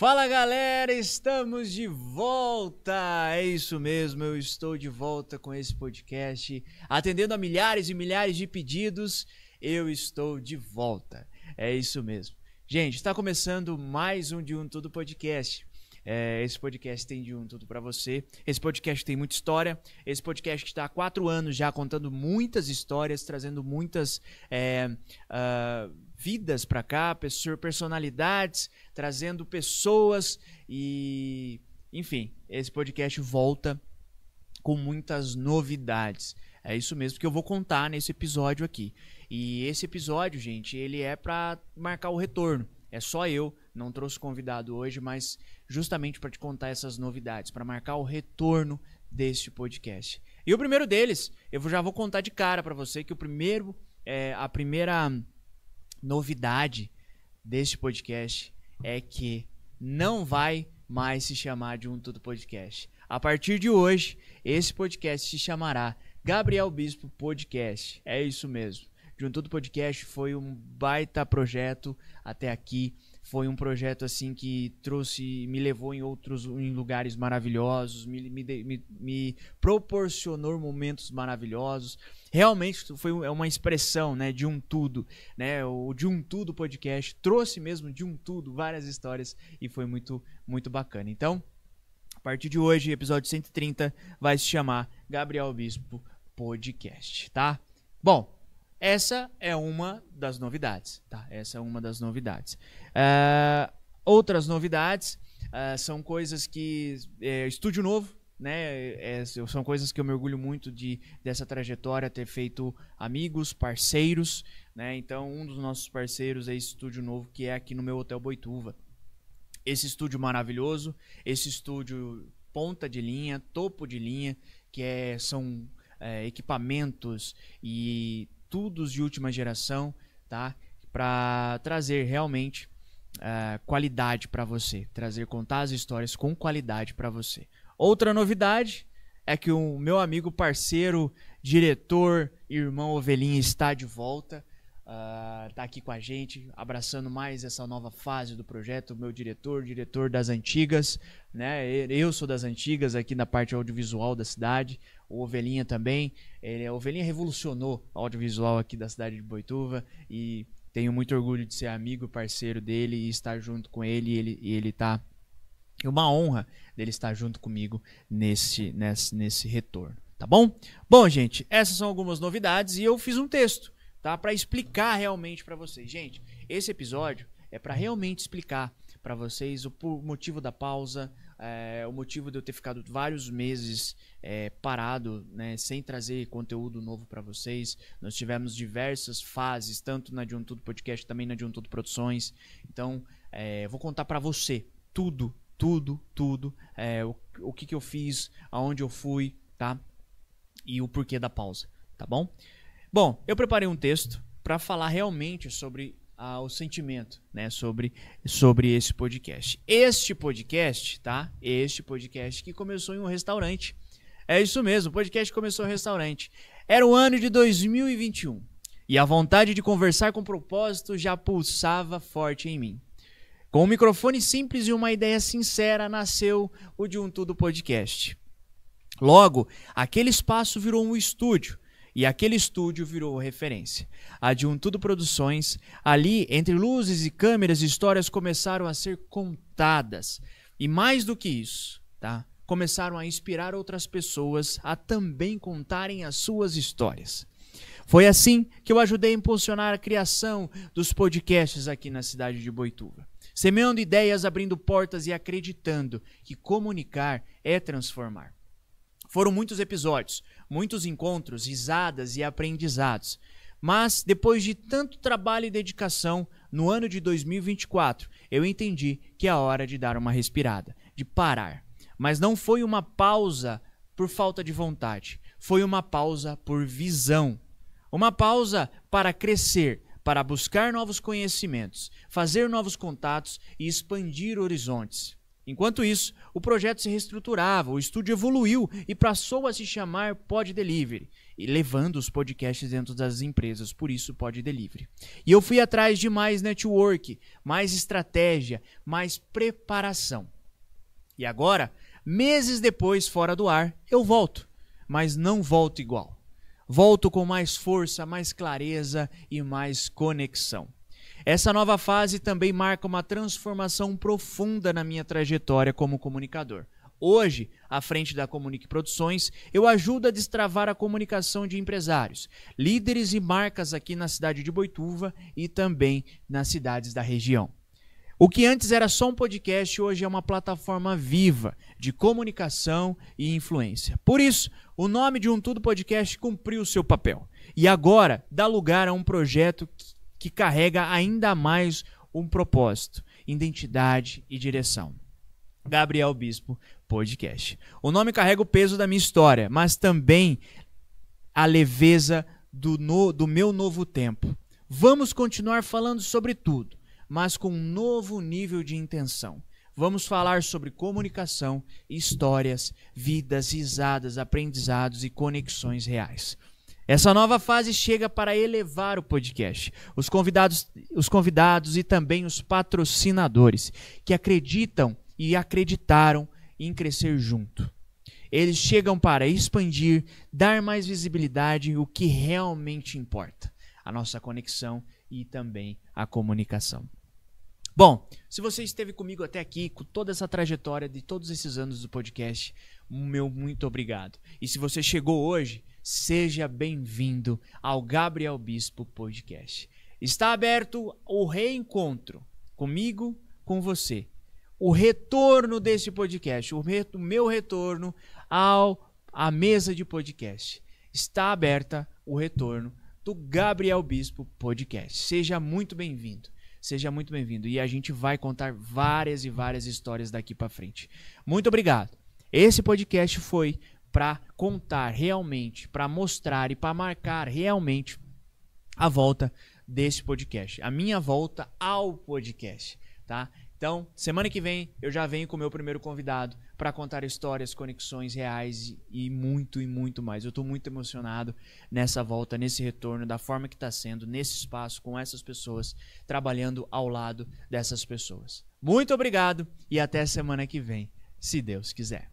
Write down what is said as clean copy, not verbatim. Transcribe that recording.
Fala galera, estamos de volta! É isso mesmo, eu estou de volta com esse podcast, atendendo a milhares e milhares de pedidos, eu estou de volta, é isso mesmo. Gente, está começando mais um De Um Tudo podcast. Esse podcast tem de um tudo pra você. Esse podcast tem muita história. Esse podcast está há 4 anos já contando muitas histórias, trazendo muitas vidas pra cá, personalidades, trazendo pessoas e, enfim, esse podcast volta com muitas novidades. É isso mesmo que eu vou contar nesse episódio aqui. E esse episódio, gente, ele é pra marcar o retorno. É só eu, não trouxe convidado hoje, mas justamente para te contar essas novidades, para marcar o retorno deste podcast. E o primeiro deles, eu já vou contar de cara para você que a primeira novidade deste podcast é que não vai mais se chamar De Um Tudo Podcast. A partir de hoje, esse podcast se chamará Gabriel Bispo Podcast. É isso mesmo. De Um Tudo Podcast foi um baita projeto até aqui. Foi um projeto assim que me levou em lugares maravilhosos, me proporcionou momentos maravilhosos. Realmente foi uma expressão, né, de um tudo, né? O De Um Tudo Podcast trouxe mesmo de um tudo várias histórias e foi muito, muito bacana. Então, a partir de hoje, episódio 130 vai se chamar Gabriel Bispo Podcast, tá? Bom, essa é uma das novidades, tá? Essa é uma das novidades. Outras novidades são coisas que... estúdio novo, né? São coisas que eu me orgulho muito dessa trajetória, ter feito amigos, parceiros, né? Então, um dos nossos parceiros é esse estúdio novo que é aqui no meu Hotel Boituva. Esse estúdio maravilhoso, esse estúdio ponta de linha, topo de linha, que são equipamentos e... tudos de última geração, tá? Para trazer realmente qualidade para você, contar as histórias com qualidade para você. Outra novidade é que o meu amigo, parceiro, diretor, irmão Ovelhinha está de volta, tá aqui com a gente, abraçando mais essa nova fase do projeto. O meu diretor das antigas, né? Eu sou das antigas aqui na parte audiovisual da cidade. O Ovelhinha também. O Ovelhinha revolucionou o audiovisual aqui da cidade de Boituva e tenho muito orgulho de ser amigo e parceiro dele e estar junto com ele. Ele tá... É uma honra dele estar junto comigo nesse retorno, tá bom? Bom, gente, essas são algumas novidades e eu fiz um texto, tá? Para explicar realmente para vocês. Gente, esse episódio é para realmente explicar para vocês o motivo da pausa, o motivo de eu ter ficado vários meses parado, né, sem trazer conteúdo novo para vocês. Nós tivemos diversas fases, tanto na De Um Tudo Podcast, também na De Um Tudo Produções. Então, vou contar para você tudo, o que eu fiz, aonde eu fui, tá? E o porquê da pausa, tá bom? Bom, eu preparei um texto para falar realmente sobre o sentimento, né, sobre esse podcast. Este podcast, tá? Este podcast que começou em um restaurante. É isso mesmo, o podcast começou em um restaurante. Era o ano de 2021 e a vontade de conversar com propósito já pulsava forte em mim. Com um microfone simples e uma ideia sincera, nasceu o De Um Tudo Podcast. Logo, aquele espaço virou um estúdio. E aquele estúdio virou referência. A De Um Tudo Produções, ali, entre luzes e câmeras, histórias começaram a ser contadas. E mais do que isso, tá? Começaram a inspirar outras pessoas a também contarem as suas histórias. Foi assim que eu ajudei a impulsionar a criação dos podcasts aqui na cidade de Boituva. Semeando ideias, abrindo portas e acreditando que comunicar é transformar. Foram muitos episódios, muitos encontros, risadas e aprendizados. Mas, depois de tanto trabalho e dedicação, no ano de 2024, eu entendi que é hora de dar uma respirada, de parar. Mas não foi uma pausa por falta de vontade, foi uma pausa por visão. Uma pausa para crescer, para buscar novos conhecimentos, fazer novos contatos e expandir horizontes. Enquanto isso, o projeto se reestruturava, o estúdio evoluiu e passou a se chamar Pod Delivery. e levando os podcasts dentro das empresas, por isso Pod Delivery. E eu fui atrás de mais network, mais estratégia, mais preparação. E agora, meses depois, fora do ar, eu volto, mas não volto igual. Volto com mais força, mais clareza e mais conexão. Essa nova fase também marca uma transformação profunda na minha trajetória como comunicador. Hoje, à frente da Comunique Produções, eu ajudo a destravar a comunicação de empresários, líderes e marcas aqui na cidade de Boituva e também nas cidades da região. O que antes era só um podcast, hoje é uma plataforma viva de comunicação e influência. Por isso, o nome de Um Tudo Podcast cumpriu o seu papel. E agora dá lugar a um projeto que carrega ainda mais um propósito, identidade e direção. Gabriel Bispo Podcast. O nome carrega o peso da minha história, mas também a leveza do meu novo tempo. Vamos continuar falando sobre tudo, mas com um novo nível de intenção. Vamos falar sobre comunicação, histórias, vidas, risadas, aprendizados e conexões reais. Essa nova fase chega para elevar o podcast. Os convidados e também os patrocinadores que acreditam e acreditaram em crescer junto. Eles chegam para expandir, dar mais visibilidade o que realmente importa. A nossa conexão e também a comunicação. Bom, se você esteve comigo até aqui, com toda essa trajetória de todos esses anos do podcast, meu muito obrigado. E se você chegou hoje, seja bem-vindo ao Gabriel Bispo Podcast. Está aberto o reencontro comigo, com você. O retorno desse podcast, o meu retorno à mesa de podcast. Está aberta o retorno do Gabriel Bispo Podcast. Seja muito bem-vindo. Seja muito bem-vindo. E a gente vai contar várias e várias histórias daqui para frente. Muito obrigado. Esse podcast foi para contar realmente, para mostrar e para marcar realmente a volta desse podcast. A minha volta ao podcast, tá? Então, semana que vem eu já venho com o meu primeiro convidado para contar histórias, conexões reais e muito mais. Eu estou muito emocionado nessa volta, nesse retorno, da forma que está sendo, nesse espaço, com essas pessoas, trabalhando ao lado dessas pessoas. Muito obrigado e até semana que vem, se Deus quiser.